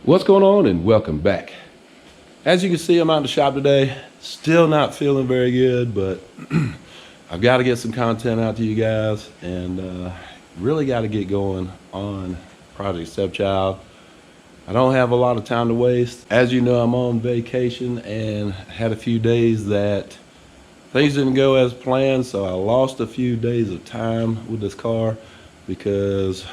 What's going on, and welcome back. As you can see, I'm out in the shop today. Still not feeling very good, but I've got to get some content out to you guys, and really got to get going on Project Stepchild. I don't have a lot of time to waste. As you know, I'm on vacation and had a few days that things didn't go as planned, so I lost a few days of time with this car, because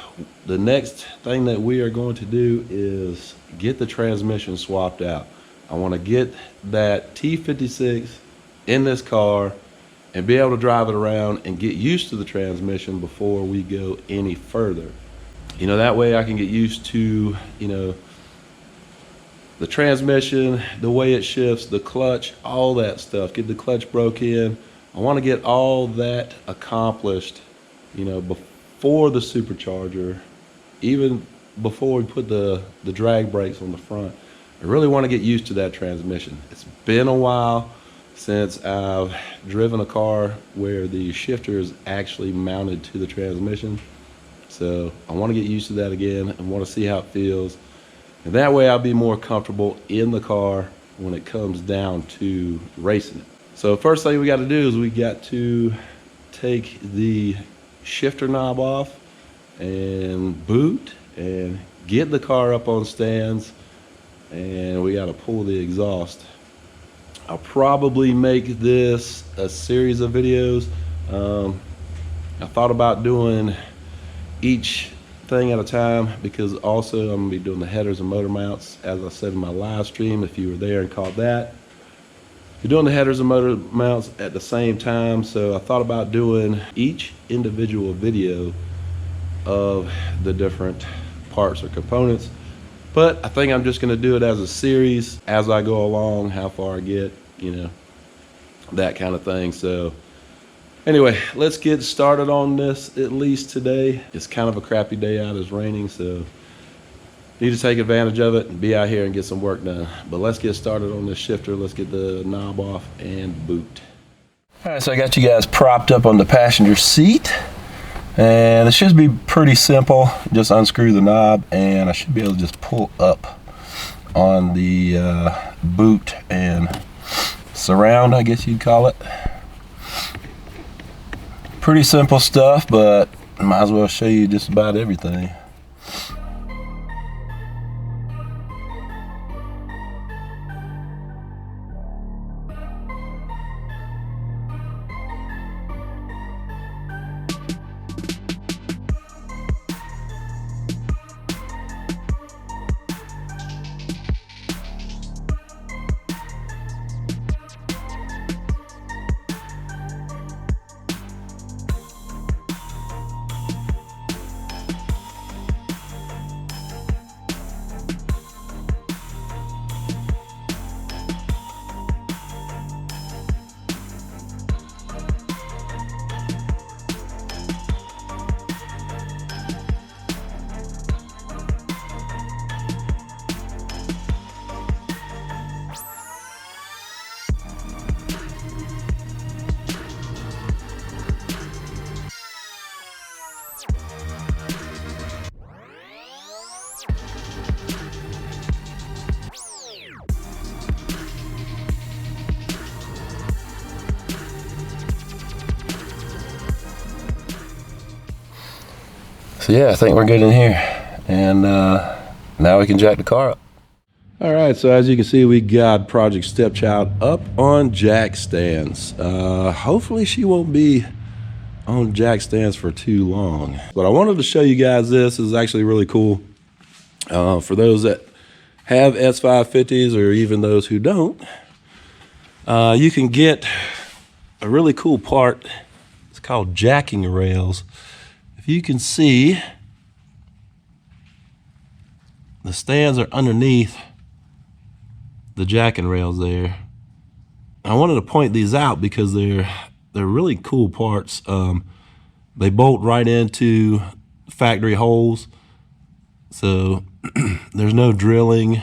the next thing that we are going to do is get the transmission swapped out. I want to get that T56 in this car and be able to drive it around and get used to the transmission before we go any further. You know, that way I can get used to, you know, the transmission, the way it shifts, the clutch, all that stuff. Get the clutch broke in. I want to get all that accomplished, you know, before the supercharger, even before we put the drag brakes on the front. I really want to get used to that transmission. It's been a while since I've driven a car where the shifter is actually mounted to the transmission. So I want to get used to that again and want to see how it feels. And that way I'll be more comfortable in the car when it comes down to racing it. So first thing we got to do is we got to take the shifter knob off and boot and get the car up on stands, and we got to pull the exhaust. I'll probably make this a series of videos. I thought about doing each thing at a time, because also I'm gonna be doing the headers and motor mounts, as I said in my live stream, if you were there and caught that. You're doing the headers and motor mounts at the same time, so I thought about doing each individual video of the different parts or components, but I think I'm just going to do it as a series as I go along, how far I get, you know, that kind of thing. So anyway, let's get started on this, at least today. It's kind of a crappy day out, it's raining, so need to take advantage of it and be out here and get some work done. But let's get started on this shifter. Let's get the knob off and boot. All right, so I got you guys propped up on the passenger seat, and it should be pretty simple. Just unscrew the knob and I should be able to just pull up on the boot and surround, I guess you'd call it. Pretty simple stuff, but might as well show you just about everything. So yeah, I think we're good in here, and now we can jack the car up. All right, so as you can see, we got Project Stepchild up on jack stands. Hopefully she won't be on jack stands for too long. But I wanted to show you guys this. This is actually really cool. For those that have S550s, or even those who don't, you can get a really cool part. It's called jacking rails. If you can see, the stands are underneath the jacking rails there. I wanted to point these out because they're really cool parts. They bolt right into factory holes, so there's no drilling,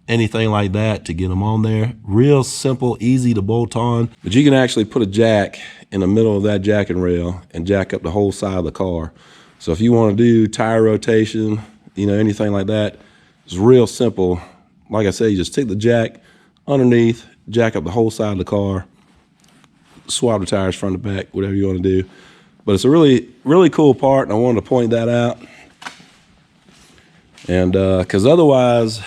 anything like that to get them on there. Real simple, easy to bolt on, but you can actually put a jack in the middle of that jacking rail and jack up the whole side of the car. So if you want to do tire rotation, you know, anything like that, It's real simple. Like I said, you just take the jack underneath, jack up the whole side of the car, swap the tires front to back, whatever you want to do. But it's a really, really cool part, and I wanted to point that out. And because otherwise,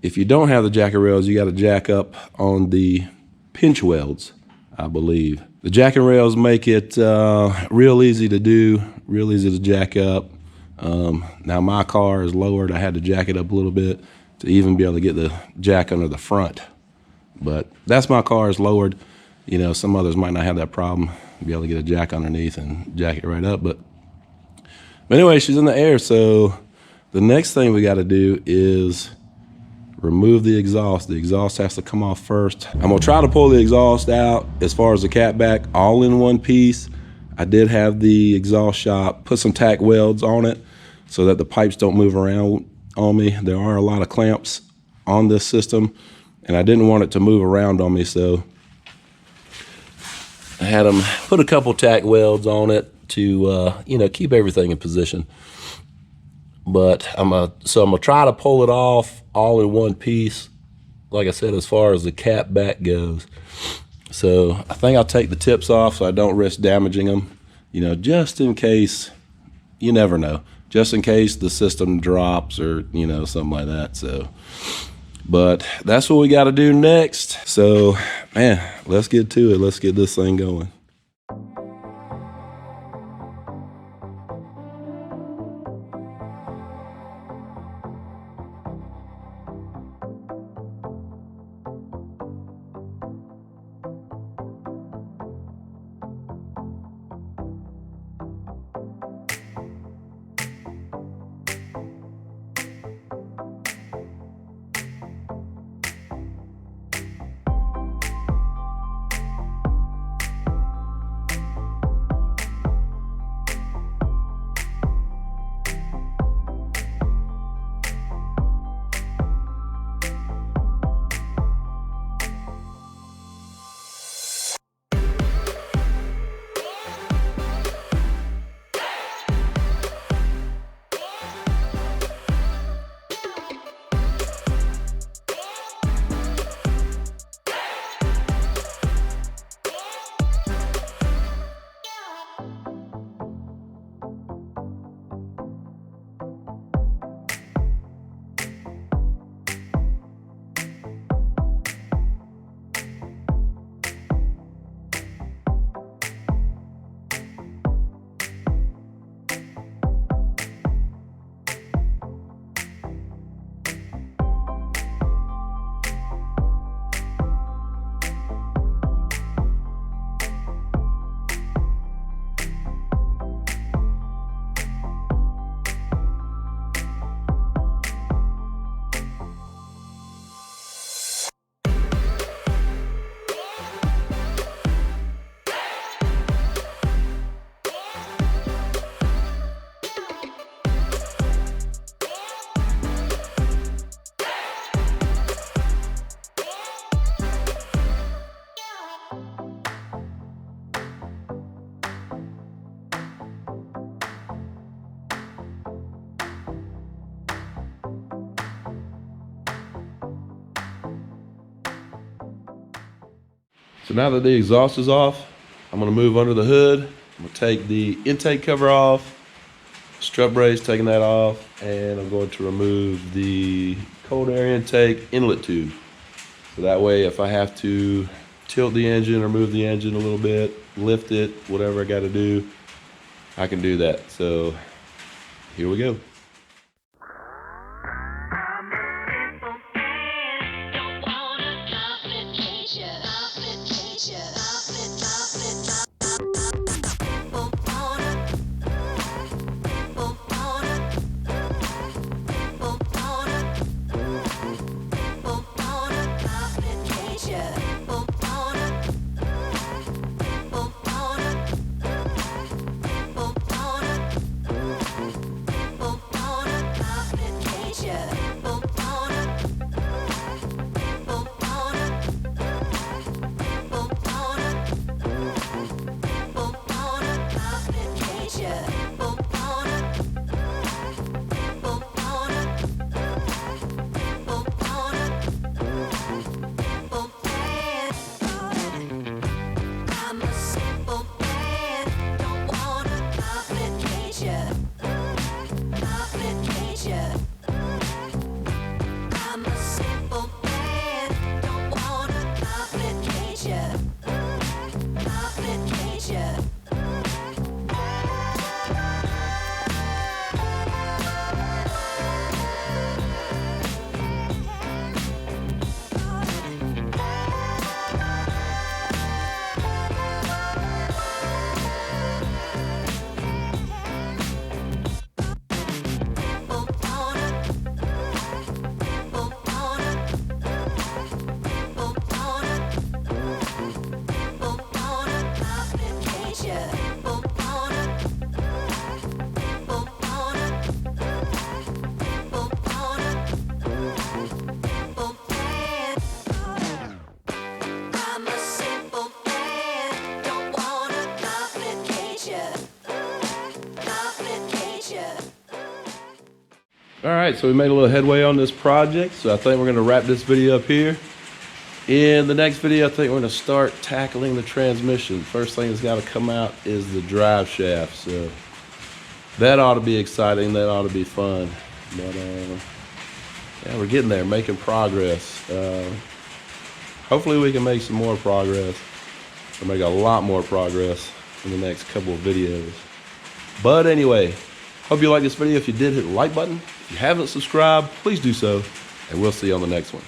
if you don't have the jacket rails, you got to jack up on the pinch welds, I believe. The jacking rails make it real easy to do, real easy to jack up. Now my car is lowered. I had to jack it up a little bit to even be able to get the jack under the front. But that's my car is lowered. You know, some others might not have that problem, be able to get a jack underneath and jack it right up. But anyway, she's in the air, so the next thing we got to do is remove the exhaust. The exhaust has to come off first. I'm gonna try to pull the exhaust out as far as the cat back all in one piece. I did have the exhaust shop put some tack welds on it so that the pipes don't move around on me. There are a lot of clamps on this system, and I didn't want it to move around on me, so I had them put a couple tack welds on it to you know, keep everything in position. But I'm gonna try to pull it off all in one piece, like I said, as far as the cap back goes. So I think I'll take the tips off so I don't risk damaging them, you know, just in case, you never know, just in case the system drops or, you know, something like that. So, but that's what we got to do next. So, man, let's get to it. Let's get this thing going. So now that the exhaust is off, I'm gonna move under the hood. I'm gonna take the intake cover off, strut brace, taking that off, and I'm going to remove the cold air intake inlet tube. So that way, if I have to tilt the engine or move the engine a little bit, lift it, whatever I gotta do, I can do that. So here we go. All right, so we made a little headway on this project, so I think we're gonna wrap this video up here. In the next video, I think we're gonna start tackling the transmission. First thing that's gotta come out is the drive shaft, so that ought to be exciting, that ought to be fun. But yeah, we're getting there, making progress. Hopefully we can make some more progress, or make a lot more progress in the next couple of videos. But anyway, hope you like this video. If you did, hit the like button. If you haven't subscribed, please do so, and we'll see you on the next one.